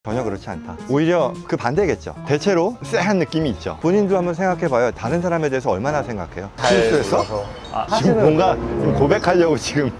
전혀 그렇지 않다. 오히려 그 반대겠죠. 대체로 쎄한 느낌이 있죠. 본인도 한번 생각해봐요. 다른 사람에 대해서 얼마나 생각해요? 실수했어? 지금 뭔가 고백하려고 지금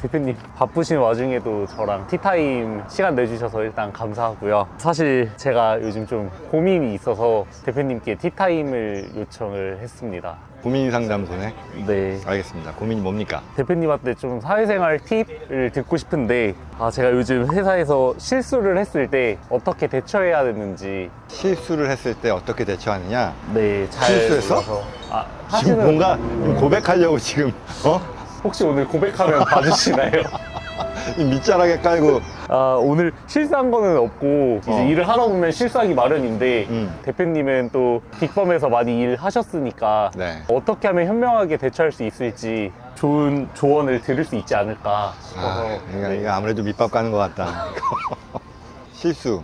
대표님 바쁘신 와중에도 저랑 티타임 시간 내주셔서 일단 감사하고요. 사실 제가 요즘 좀 고민이 있어서 대표님께 티타임을 요청을 했습니다. 고민 상담소네? 네, 알겠습니다. 고민이 뭡니까? 대표님한테 좀 사회생활 팁을 듣고 싶은데 제가 요즘 회사에서 실수를 했을 때 어떻게 대처해야 되는지. 실수를 했을 때 어떻게 대처하느냐? 네, 잘 실수했어? 몰라서. 지금 뭔가 고백하려고 지금 혹시 오늘 고백하면 봐주시나요? 이 밑자락에 깔고 오늘 실수한 거는 없고 이제 일을 하다 보면 실수하기 마련인데 대표님은 또 빅펌에서 많이 일하셨으니까 네. 어떻게 하면 현명하게 대처할 수 있을지 좋은 조언을 들을 수 있지 않을까 싶어서. 이거 아무래도 밑밥 가는 것 같다. 실수.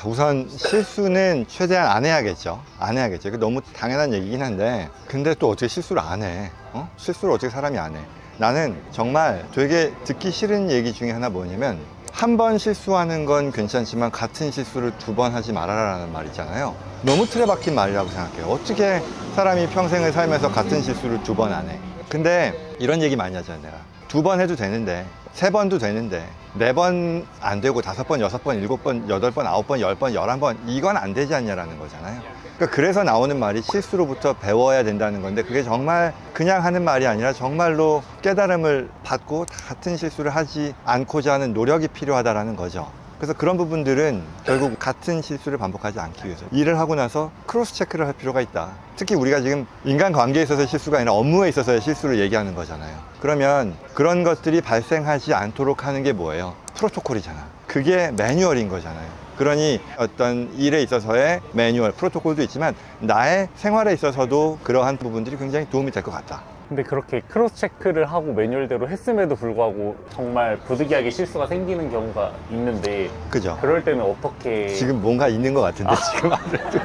우선 실수는 최대한 안 해야겠죠. 안 해야겠죠. 이거 너무 당연한 얘기긴 한데 근데 또 어떻게 실수를 안 해? 실수를 어떻게 사람이 안 해? 나는 정말 되게 듣기 싫은 얘기 중에 하나 뭐냐면 한 번 실수하는 건 괜찮지만 같은 실수를 2번 하지 말아라라는 말 있잖아요. 너무 틀에 박힌 말이라고 생각해요. 어떻게 사람이 평생을 살면서 같은 실수를 2번 안 해? 근데 이런 얘기 많이 하잖아요. 내가 2번 해도 되는데 3번도 되는데 4번 안 되고 5번, 6번, 7번, 8번, 9번, 10번, 11번 이건 안 되지 않냐라는 거잖아요. 그러니까 그래서 나오는 말이 실수로부터 배워야 된다는 건데 그게 정말 그냥 하는 말이 아니라 정말로 깨달음을 받고 같은 실수를 하지 않고자 하는 노력이 필요하다는 거죠. 그래서 그런 부분들은 결국 같은 실수를 반복하지 않기 위해서 일을 하고 나서 크로스 체크를 할 필요가 있다. 특히 우리가 지금 인간관계에 있어서의 실수가 아니라 업무에 있어서의 실수를 얘기하는 거잖아요. 그러면 그런 것들이 발생하지 않도록 하는 게 뭐예요? 프로토콜이잖아. 그게 매뉴얼인 거잖아요. 그러니 어떤 일에 있어서의 매뉴얼, 프로토콜도 있지만 나의 생활에 있어서도 그러한 부분들이 굉장히 도움이 될 것 같다. 근데 그렇게 크로스 체크를 하고 매뉴얼대로 했음에도 불구하고 정말 부득이하게 실수가 생기는 경우가 있는데 그죠? 그럴 때는 어떻게. 지금 뭔가 있는 것 같은데 지금 아무래도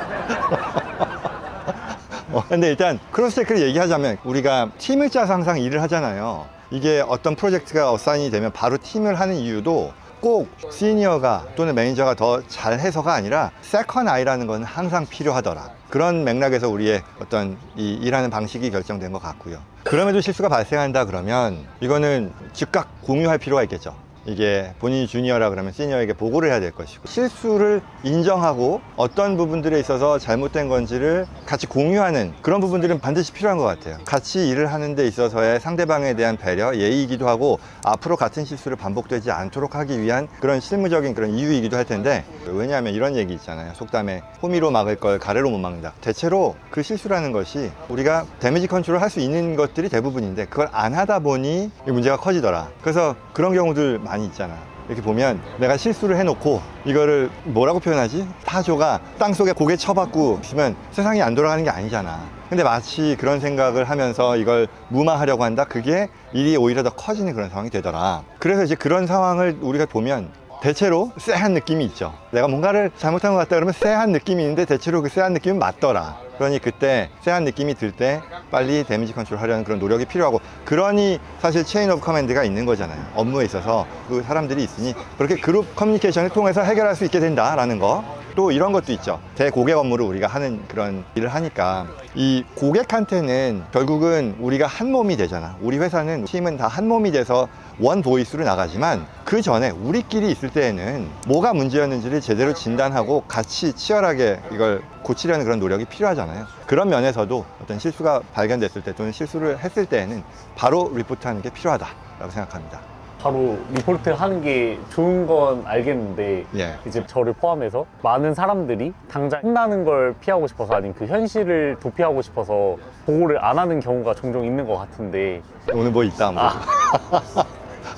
근데 일단 크로스 체크를 얘기하자면 우리가 팀을 짜서 항상 일을 하잖아요. 이게 어떤 프로젝트가 어사인이 되면 바로 팀을 하는 이유도 꼭 시니어가 또는 매니저가 더 잘해서가 아니라 세컨 아이라는 건 항상 필요하더라. 그런 맥락에서 우리의 어떤 이 일하는 방식이 결정된 것 같고요. 그럼에도 실수가 발생한다 그러면 이거는 즉각 공유할 필요가 있겠죠. 이게 본인이 주니어라 그러면 시니어에게 보고를 해야 될 것이고 실수를 인정하고 어떤 부분들에 있어서 잘못된 건지를 같이 공유하는 그런 부분들은 반드시 필요한 것 같아요. 같이 일을 하는 데 있어서의 상대방에 대한 배려, 예의이기도 하고 앞으로 같은 실수를 반복되지 않도록 하기 위한 그런 실무적인 그런 이유이기도 할 텐데 왜냐하면 이런 얘기 있잖아요. 속담에 호미로 막을 걸 가래로 못 막는다. 대체로 그 실수라는 것이 우리가 데미지 컨트롤 할 수 있는 것들이 대부분인데 그걸 안 하다 보니 이 문제가 커지더라. 그래서 그런 경우들 많이 있잖아. 이렇게 보면 내가 실수를 해놓고 이거를 뭐라고 표현하지? 타조가 땅속에 고개 쳐박고 있으면 세상이 안 돌아가는 게 아니잖아. 근데 마치 그런 생각을 하면서 이걸 무마하려고 한다? 그게 일이 오히려 더 커지는 그런 상황이 되더라. 그래서 이제 그런 상황을 우리가 보면 대체로 쎄한 느낌이 있죠. 내가 뭔가를 잘못한 것 같다 그러면 쎄한 느낌이 있는데 대체로 그 쎄한 느낌은 맞더라. 그러니 그때 쎄한 느낌이 들 때 빨리 데미지 컨트롤 하려는 그런 노력이 필요하고 그러니 사실 체인 오브 커맨드가 있는 거잖아요. 업무에 있어서 그 사람들이 있으니 그렇게 그룹 커뮤니케이션을 통해서 해결할 수 있게 된다라는 거. 또 이런 것도 있죠. 대고객 업무를 우리가 하는 그런 일을 하니까 이 고객한테는 결국은 우리가 한 몸이 되잖아. 우리 회사는 팀은 다 한 몸이 돼서 원 보이스로 나가지만 그 전에 우리끼리 있을 때에는 뭐가 문제였는지를 제대로 진단하고 같이 치열하게 이걸 고치려는 그런 노력이 필요하잖아요. 그런 면에서도 어떤 실수가 발견됐을 때 또는 실수를 했을 때에는 바로 리포트하는 게 필요하다라고 생각합니다. 바로 리포트 하는 게 좋은 건 알겠는데 이제 저를 포함해서 많은 사람들이 당장 혼나는 걸 피하고 싶어서 아니면 그 현실을 도피하고 싶어서 보고를 안 하는 경우가 종종 있는 것 같은데 오늘 뭐 있다 뭐.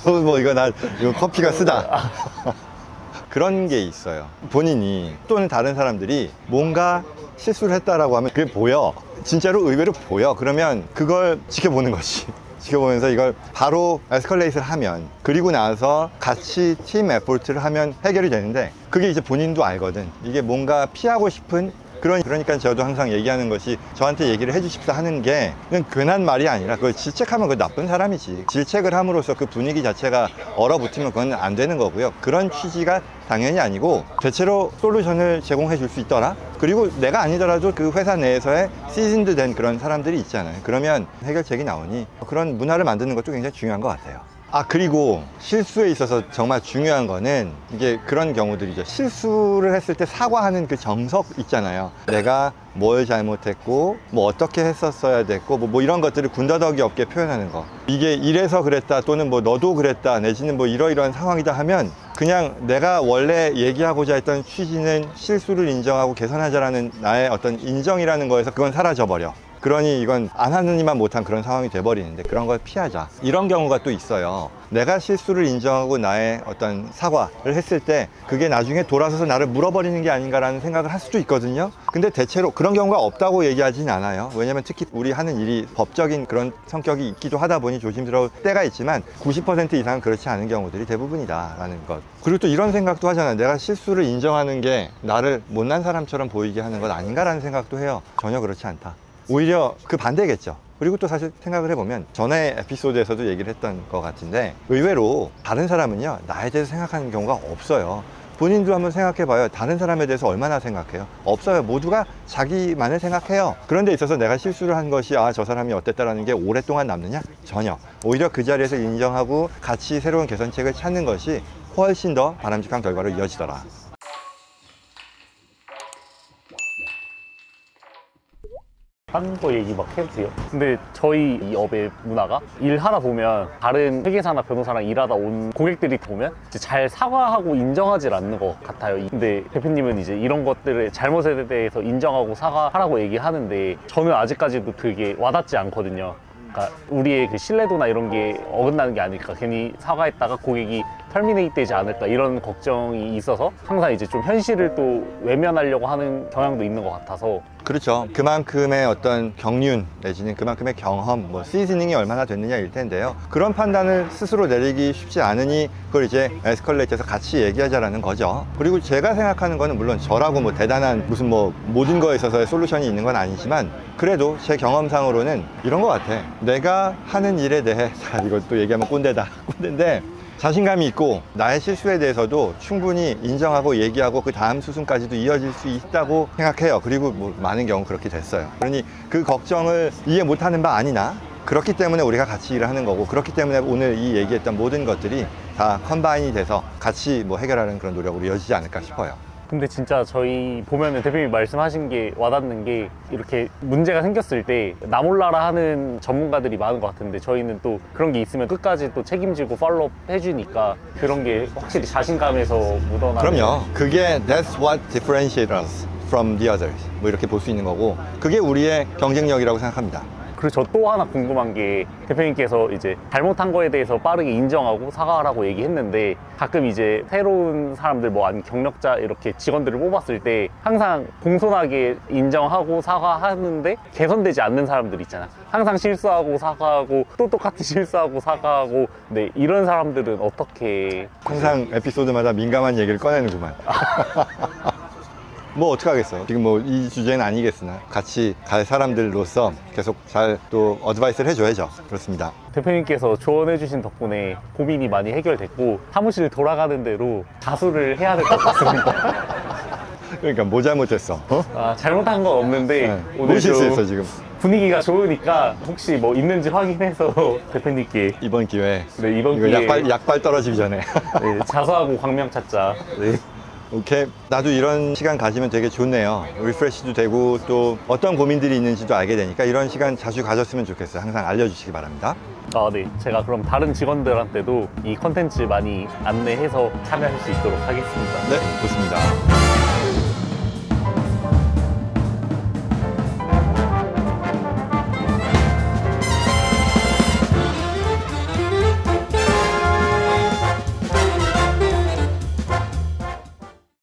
오늘 뭐 이거 커피가 쓰다. 그런 게 있어요. 본인이 또는 다른 사람들이 뭔가 실수를 했다라고 하면 그게 보여. 진짜로 의외로 보여. 그러면 그걸 지켜보는 것이 지켜보면서 이걸 바로 에스컬레이트를 하면 그리고 나서 같이 팀 에포트를 하면 해결이 되는데 그게 이제 본인도 알거든. 이게 뭔가 피하고 싶은 그러니까 저도 항상 얘기하는 것이 저한테 얘기를 해주십사 하는 게 그냥 괜한 말이 아니라 그걸 질책하면 그 나쁜 사람이지. 질책을 함으로써 그 분위기 자체가 얼어붙으면 그건 안 되는 거고요. 그런 취지가 당연히 아니고 대체로 솔루션을 제공해 줄 수 있더라. 그리고 내가 아니더라도 그 회사 내에서의 시즌드 된 그런 사람들이 있잖아요. 그러면 해결책이 나오니 그런 문화를 만드는 것도 굉장히 중요한 것 같아요. 그리고 실수에 있어서 정말 중요한 거는 이게 그런 경우들이죠. 실수를 했을 때 사과하는 그 정석 있잖아요. 내가 뭘 잘못했고 뭐 어떻게 했었어야 됐고 뭐 이런 것들을 군더더기 없게 표현하는 거. 이게 이래서 그랬다 또는 뭐 너도 그랬다 내지는 뭐 이러이러한 상황이다 하면 그냥 내가 원래 얘기하고자 했던 취지는 실수를 인정하고 개선하자라는 나의 어떤 인정이라는 거에서 그건 사라져버려. 그러니 이건 안 하느니만 못한 그런 상황이 돼버리는데 그런 걸 피하자. 이런 경우가 또 있어요. 내가 실수를 인정하고 나의 어떤 사과를 했을 때 그게 나중에 돌아서서 나를 물어버리는 게 아닌가라는 생각을 할 수도 있거든요. 근데 대체로 그런 경우가 없다고 얘기하진 않아요. 왜냐면 특히 우리 하는 일이 법적인 그런 성격이 있기도 하다 보니 조심스러울 때가 있지만 90% 이상은 그렇지 않은 경우들이 대부분이다라는 것. 그리고 또 이런 생각도 하잖아요. 내가 실수를 인정하는 게 나를 못난 사람처럼 보이게 하는 것 아닌가라는 생각도 해요. 전혀 그렇지 않다. 오히려 그 반대겠죠. 그리고 또 사실 생각을 해보면 전에 에피소드에서도 얘기를 했던 것 같은데 의외로 다른 사람은요 나에 대해서 생각하는 경우가 없어요. 본인도 한번 생각해봐요. 다른 사람에 대해서 얼마나 생각해요? 없어요. 모두가 자기만을 생각해요. 그런 데 있어서 내가 실수를 한 것이 저 사람이 어땠다라는 게 오랫동안 남느냐? 전혀. 오히려 그 자리에서 인정하고 같이 새로운 개선책을 찾는 것이 훨씬 더 바람직한 결과로 이어지더라. 딴 거 얘기 막 해도 돼요? 근데 저희 이 업의 문화가 일하다 보면 다른 회계사나 변호사랑 일하다 온 고객들이 보면 이제 잘 사과하고 인정하지 않는 것 같아요. 근데 대표님은 이제 이런 것들의 잘못에 대해서 인정하고 사과하라고 얘기하는데 저는 아직까지도 그게 와닿지 않거든요. 그러니까 우리의 그 신뢰도나 이런 게 어긋나는 게 아닐까, 괜히 사과했다가 고객이 터미네이트 되지 않을까 이런 걱정이 있어서 항상 이제 좀 현실을 또 외면하려고 하는 경향도 있는 것 같아서. 그렇죠. 그만큼의 어떤 경륜 내지는 그만큼의 경험, 뭐 시즈닝이 얼마나 됐느냐일 텐데요. 그런 판단을 스스로 내리기 쉽지 않으니 그걸 이제 에스컬레이트해서 같이 얘기하자라는 거죠. 그리고 제가 생각하는 거는 물론 저라고 뭐 대단한 무슨 뭐 모든 거에 있어서의 솔루션이 있는 건 아니지만 그래도 제 경험상으로는 이런 것 같아. 내가 하는 일에 대해 이것도 얘기하면 꼰대다. 꼰대인데 자신감이 있고 나의 실수에 대해서도 충분히 인정하고 얘기하고 그 다음 수순까지도 이어질 수 있다고 생각해요. 그리고 뭐 많은 경우 그렇게 됐어요. 그러니 그 걱정을 이해 못하는 바 아니나 그렇기 때문에 우리가 같이 일을 하는 거고 그렇기 때문에 오늘 이 얘기했던 모든 것들이 다 컨바인이 돼서 같이 뭐 해결하는 그런 노력으로 이어지지 않을까 싶어요. 근데 진짜 저희 보면은 대표님이 말씀하신 게 와닿는 게 이렇게 문제가 생겼을 때 나 몰라라 하는 전문가들이 많은 것 같은데 저희는 또 그런 게 있으면 끝까지 또 책임지고 팔로업 해주니까 그런 게 확실히 자신감에서 묻어나는. 그럼요. 그게 that's what differentiates us from the others 뭐 이렇게 볼 수 있는 거고 그게 우리의 경쟁력이라고 생각합니다. 그리고 저 또 하나 궁금한 게 대표님께서 이제 잘못한 거에 대해서 빠르게 인정하고 사과하라고 얘기했는데 가끔 이제 새로운 사람들 뭐 아니면 경력자 이렇게 직원들을 뽑았을 때 항상 공손하게 인정하고 사과하는데 개선되지 않는 사람들 있잖아. 항상 실수하고 사과하고 또 똑같이 실수하고 사과하고. 네, 이런 사람들은 어떻게. 항상 에피소드마다 민감한 얘기를 꺼내는구만. 뭐 어떡하겠어. 지금 뭐 이 주제는 아니겠으나 같이 갈 사람들로서 계속 잘 또 어드바이스를 해줘야죠. 그렇습니다. 대표님께서 조언해 주신 덕분에 고민이 많이 해결됐고 사무실 돌아가는 대로 가수를 해야 될 것 같습니다. 그러니까 뭐 잘못했어? 잘못한 건 없는데 네. 오늘 뭐 실수했어 지금? 분위기가 좋으니까 혹시 뭐 있는지 확인해서 대표님께 이번 기회에. 네, 이번 기회에 약발 떨어지기 전에. 네, 자수하고 광명 찾자. 네. 오케이. 나도 이런 시간 가지면 되게 좋네요. 리프레시도 되고 또 어떤 고민들이 있는지도 알게 되니까 이런 시간 자주 가졌으면 좋겠어요. 항상 알려주시기 바랍니다. 네. 제가 그럼 다른 직원들한테도 이 컨텐츠 많이 안내해서 참여할 수 있도록 하겠습니다. 네, 좋습니다.